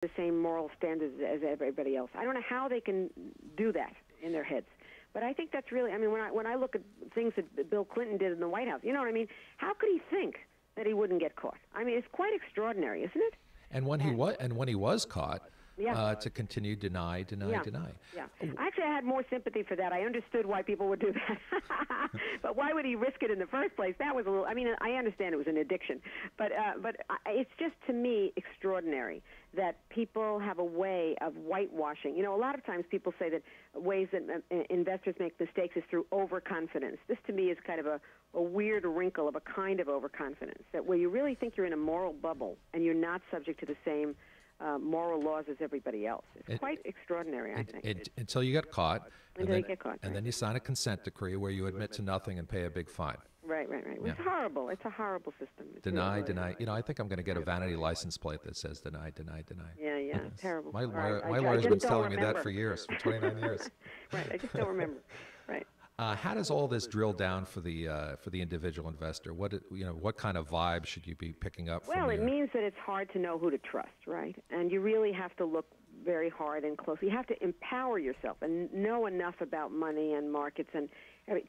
the same moral standards as everybody else. I don't know how they can do that in their heads. But I think that's really, I mean, when I look at things that Bill Clinton did in the White House, you know what I mean? How could he think that he wouldn't get caught? I mean, it's quite extraordinary, isn't it? And when he was caught, to continue deny. Yeah. Actually, I had more sympathy for that. I understood why people would do that. But why would he risk it in the first place? That was a little, I mean, I understand it was an addiction. But it's just, to me, extraordinary that people have a way of whitewashing. You know, a lot of times people say that ways that investors make mistakes is through overconfidence. This, to me, is kind of a weird wrinkle of a kind of overconfidence, that where you really think you're in a moral bubble and you're not subject to the same moral laws as everybody else. It's quite extraordinary, I think. Until you get caught. Until you get caught. And then you sign a consent decree where you admit to nothing and pay a big fine. Right. It's horrible. It's a horrible system. It's deny. really You know, I think I'm going to get a vanity license plate that says deny. Yeah, terrible. My lawyer's been telling me that for years, for 29 years. Right, I just don't remember. Right. How does all this drill down for the individual investor? What kind of vibe should you be picking up? Well, it means that it's hard to know who to trust, right? And you really have to look very hard and close. You have to empower yourself and know enough about money and markets and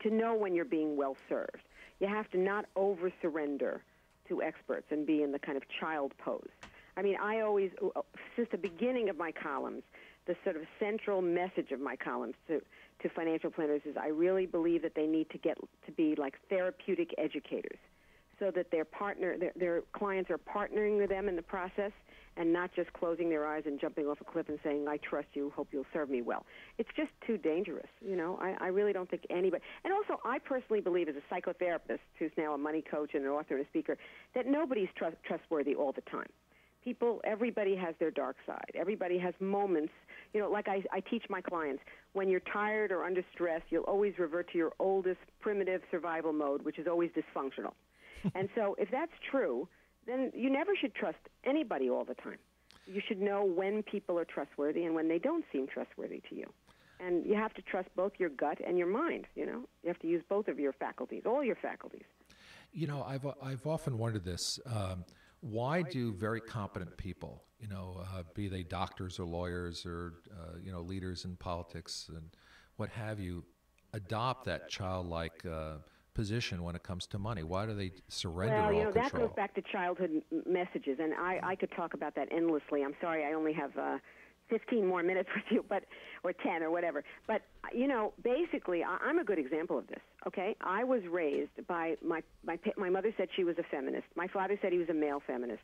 to know when you're being well served. You have to not over-surrender to experts and be in the kind of child pose. I mean, I always, since the beginning of my columns, the sort of central message of my columns to financial planners is I really believe that they need to get to be like therapeutic educators, so that their clients are partnering with them in the process and not just closing their eyes and jumping off a cliff and saying, I trust you, hope you'll serve me well. It's just too dangerous, you know. I really don't think anybody, and also I personally believe as a psychotherapist who's now a money coach and an author and a speaker, that nobody's trustworthy all the time. Everybody has their dark side. Everybody has moments. You know, like I teach my clients, when you're tired or under stress, you'll always revert to your oldest primitive survival mode, which is always dysfunctional. And so if that's true, then you never should trust anybody all the time. You should know when people are trustworthy and when they don't seem trustworthy to you. And you have to trust both your gut and your mind, you know. You have to use both of your faculties, all your faculties. You know, I've often wondered this. Why do very competent people, you know, be they doctors or lawyers or, you know, leaders in politics and what have you, adopt that childlike position when it comes to money? Why do they surrender all control? That goes back to childhood messages, and I could talk about that endlessly. I'm sorry, I only have 15 more minutes with you, or 10 or whatever. But, you know, basically, I'm a good example of this, okay? I was raised by, my mother said she was a feminist. My father said he was a male feminist.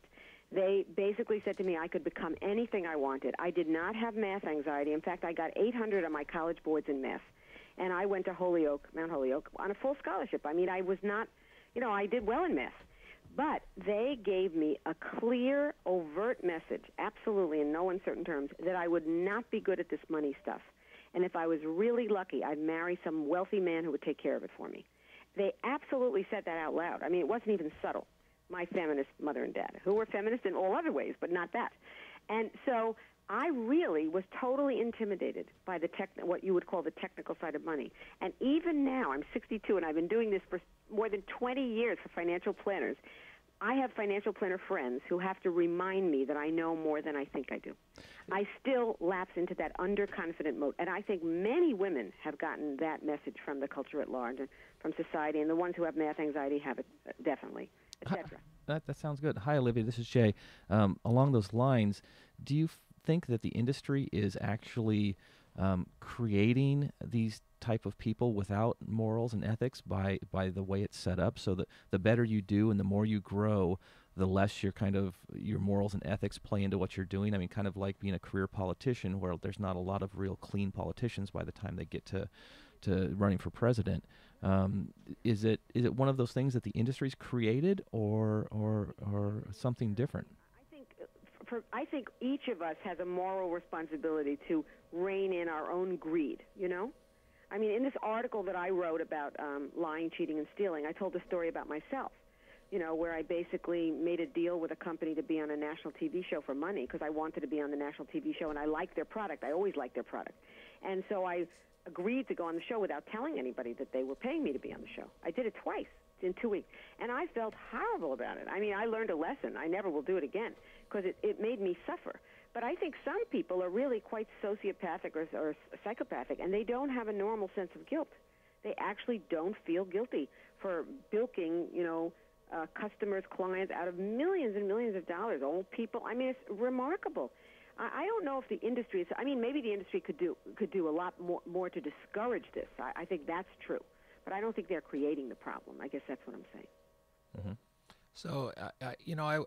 They basically said to me I could become anything I wanted. I did not have math anxiety. In fact, I got 800 on my college boards in math. And I went to Mount Holyoke, on a full scholarship. I mean, I was not, you know, I did well in math. But they gave me a clear, overt message, absolutely in no uncertain terms, that I would not be good at this money stuff. And if I was really lucky, I'd marry some wealthy man who would take care of it for me. They absolutely said that out loud. I mean, it wasn't even subtle. My feminist mother and dad, who were feminists in all other ways, but not that. And so I really was totally intimidated by what you would call the technical side of money. And even now, I'm 62, and I've been doing this for more than 20 years for financial planners. I have financial planner friends who have to remind me that I know more than I think I do. I still lapse into that underconfident mode, and I think many women have gotten that message from the culture at large and from society, and the ones who have math anxiety have it definitely, etc. That sounds good. Hi, Olivia. This is Jay. Along those lines, do you think that the industry is actually creating these type of people without morals and ethics by the way it's set up, so that the better you do and the more you grow, the less your morals and ethics play into what you're doing? I mean, kind of like being a career politician, where there's not a lot of real clean politicians by the time they get to running for president. Is it one of those things that the industry's created, or something different? I think each of us has a moral responsibility to rein in our own greed, you know? I mean, in this article that I wrote about lying, cheating, and stealing, I told a story about myself, you know, where I basically made a deal with a company to be on a national TV show for money because I wanted to be on the national TV show, and I liked their product. I always liked their product. And so I agreed to go on the show without telling anybody that they were paying me to be on the show. I did it twice in 2 weeks, and I felt horrible about it. I mean, I learned a lesson. I never will do it again because it made me suffer. But I think some people are really quite sociopathic or psychopathic, and they don't have a normal sense of guilt. They actually don't feel guilty for bilking, customers, clients out of millions and millions of dollars. Old people. I mean, it's remarkable. I don't know if the industry is. I mean, maybe the industry could do a lot more to discourage this. I think that's true, but I don't think they're creating the problem. I guess that's what I'm saying. Mm-hmm. So,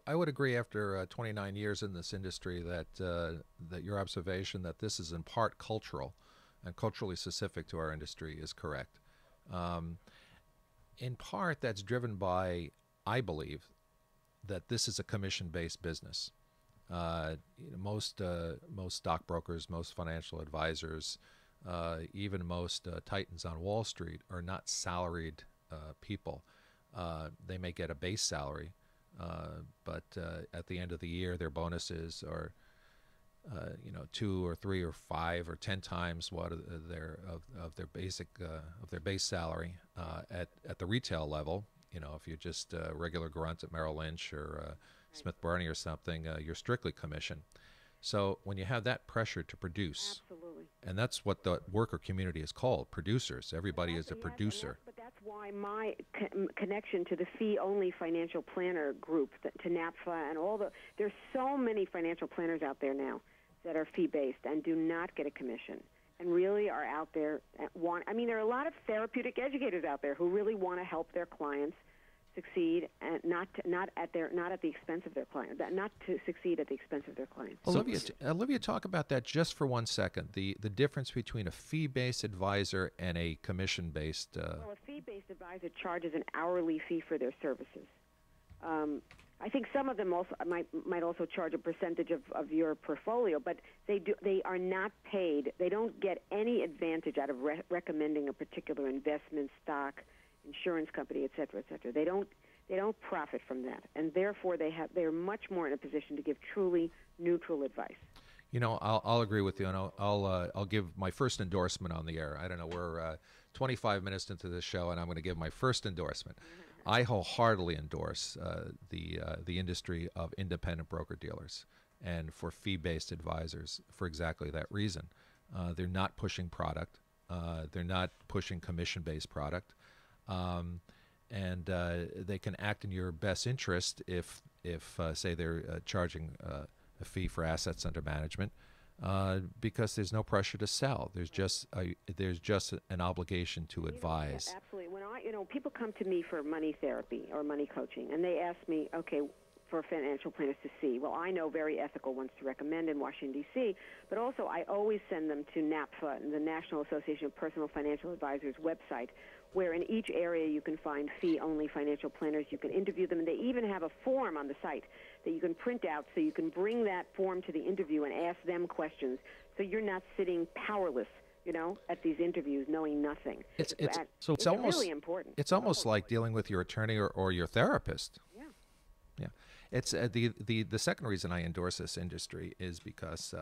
I would agree after 29 years in this industry that your observation that this is in part cultural and culturally specific to our industry is correct. In part, that's driven by, I believe, that this is a commission-based business. Most stockbrokers, most financial advisors, even most titans on Wall Street are not salaried people. They may get a base salary, but at the end of the year, their bonuses are, 2 or 3 or 5 or 10 times what of their base salary at the retail level. If you're just a regular grunt at Merrill Lynch or Smith Barney or something, you're strictly commission. So when you have that pressure to produce, Absolutely. and that's what the worker community is called, producers. Everybody is a producer. But that's why my connection to the fee-only financial planner group, to NAPFA and there's so many financial planners out there now that are fee-based and do not get a commission and really are out there there are a lot of therapeutic educators out there who really want to help their clients succeed and not at the expense of their client, not to succeed at the expense of their clients. Olivia, talk about that just for 1 second. The difference between a fee-based advisor and a commission-based. Well, a fee-based advisor charges an hourly fee for their services. I think some of them also might also charge a percentage of your portfolio, but they are not paid. They don't get any advantage out of recommending a particular investment, stock, insurance company, et cetera, et cetera. They don't profit from that, and therefore they're much more in a position to give truly neutral advice. I'll agree with you, and I'll give my first endorsement on the air. I don't know, we're 25 minutes into this show, and I'm going to give my first endorsement. I wholeheartedly endorse the industry of independent broker-dealers and for fee-based advisors for exactly that reason. They're not pushing product. They're not pushing commission-based product. And they can act in your best interest if say they're charging a fee for assets under management, because there's no pressure to sell. There's just an obligation to advise. Yeah, absolutely. When people come to me for money therapy or money coaching, and they ask me, okay, for financial planners to see. Well, I know very ethical ones to recommend in Washington, D.C., but also I always send them to NAPFA, the National Association of Personal Financial Advisors website, where in each area you can find fee-only financial planners. You can interview them, and they even have a form on the site that you can print out so you can bring that form to the interview and ask them questions, so you're not sitting powerless, at these interviews knowing nothing. It's almost really important. It's almost like dealing with your attorney or your therapist. Yeah. It's the second reason I endorse this industry is because